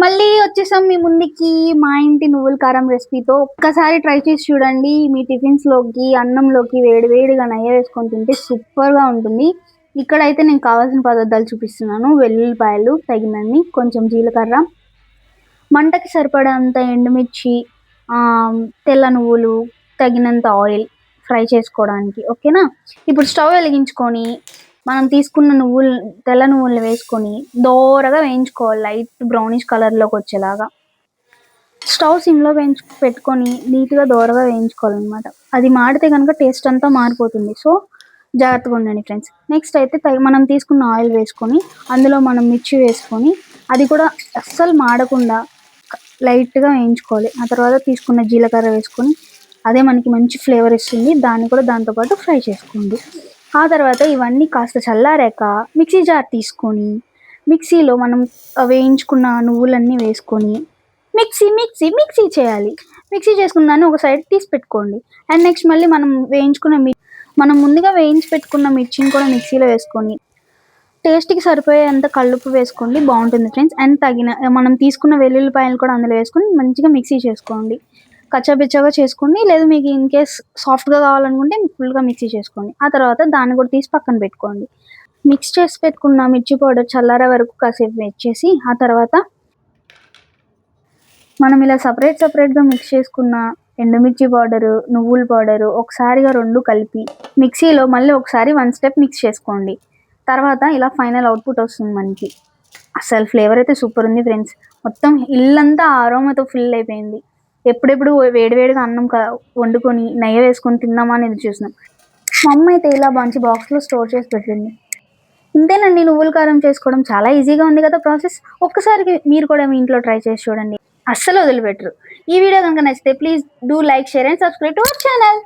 మళ్ళీ వచ్చేసాం మీ ముందుకి మా ఇంటి నువ్వుల కారం రెసిపీతో. ఒక్కసారి ట్రై చేసి చూడండి. మీ టిఫిన్స్‌లోకి, అన్నంలోకి వేడి వేడిగా నెయ్యి వేసుకొని తింటే సూపర్‌గా ఉంటుంది. ఇక్కడైతే నేను కావాల్సిన పదార్థాలు చూపిస్తున్నాను. వెల్లుల్లిపాయలు తగినన్ని, కొంచెం జీలకర్ర, మంటకి సరిపడేంత ఎండుమిర్చి, తెల్ల నువ్వులు, తగినంత ఆయిల్ ఫ్రై చేసుకోవడానికి. ఓకేనా? ఇప్పుడు స్టవ్ వెలిగించుకొని మనం తీసుకున్న తెల్ల నువ్వుల్ని వేసుకొని దోరగా వేయించుకోవాలి. లైట్ బ్రౌనిష్ కలర్‌లోకి వచ్చేలాగా. స్టవ్ సిమ్‌లో పెట్టుకొని నీట్‌గా దోరగా వేయించుకోవాలనమాట. అది మాడితే గనుక టేస్ట్ అంతా మారిపోతుంది. సో, జాగ్రత్తగా ఉండండి ఫ్రెండ్స్. నెక్స్ట్ అయితే మనం తీసుకున్న ఆయిల్ వేసుకొని, అందులో మనం మిర్చి వేసుకొని, అది కూడా అస్సలు మాడకుండా లైట్‌గా వేయించుకోవాలి. ఆ తర్వాత తీసుకున్న జీలకర్ర వేసుకొని, అదే మనకి మంచి ఫ్లేవర్ ఇస్తుంది. దాన్ని కూడా దాంతో పాటు ఫ్రై చేసుకోండి. ఆ తర్వాత ఇవన్నీ కాస్త చల్లారాక మిక్సీ జార్ తీసుకొని, మిక్సీలో మనం వేయించుకున్న నువ్వులన్నీ వేసుకొని మిక్సీ చేయాలి. మిక్సీ చేసుకున్న దాన్ని ఒక సైడ్ తీసి పెట్టుకోండి. అండ్ నెక్స్ట్ మళ్ళీ మనం ముందుగా వేయించి పెట్టుకున్న మిర్చిని కూడా మిక్సీలో వేసుకొని, టేస్ట్‌కి సరిపోయేంత కల్లుప్పు వేసుకోండి, బాగుంటుంది ఫ్రెండ్స్. అండ్ మనం తీసుకున్న వెల్లుల్లిపాయలు కూడా అందులో వేసుకొని మంచిగా మిక్సీ చేసుకోండి. కచ్చాపిచ్చాగా చేసుకోండి. లేదా మీకు ఇన్ కేస్ సాఫ్ట్‌గా కావాలనుకుంటే ఫుల్‌గా మిక్సీ చేసుకోండి. ఆ తర్వాత దాన్ని కూడా తీసి పక్కన పెట్టుకోండి. మిక్స్ చేసి పెట్టుకున్న మిర్చి పౌడర్ చల్లారే వరకు కాసేపు వెయిట్ చేసి, ఆ తర్వాత మనం ఇలా సెపరేట్‌గా మిక్స్ చేసుకున్న ఎండుమిర్చి పౌడరు, నువ్వుల పౌడరు ఒకసారిగా 2 కలిపి మిక్సీలో మళ్ళీ ఒకసారి 1 స్టెప్ మిక్స్ చేసుకోండి. తర్వాత ఇలా ఫైనల్ అవుట్‌పుట్ వస్తుంది మనకి. అసలు ఫ్లేవర్ అయితే సూపర్ ఉంది ఫ్రెండ్స్. మొత్తం ఇల్లంతా అరోమాతో ఫిల్ అయిపోయింది. ఎప్పుడెప్పుడు వేడివేడిగా అన్నం వండుకొని నెయ్యి వేసుకొని తిందామా అని ఎదురు చూస్తున్నాం. మా అమ్మ అయితే ఇలా మంచి బాక్స్‌లో స్టోర్ చేసి పెట్టింది. ఇంతేనండి, నువ్వుల కారం చేసుకోవడం చాలా ఈజీగా ఉంది కదా ప్రాసెస్. ఒక్కసారి మీరు కూడా మీ ఇంట్లో ట్రై చేసి చూడండి. అస్సలు వదిలిపెట్టరు. ఈ వీడియో కనుక నచ్చితే please do like, share and subscribe to our channel.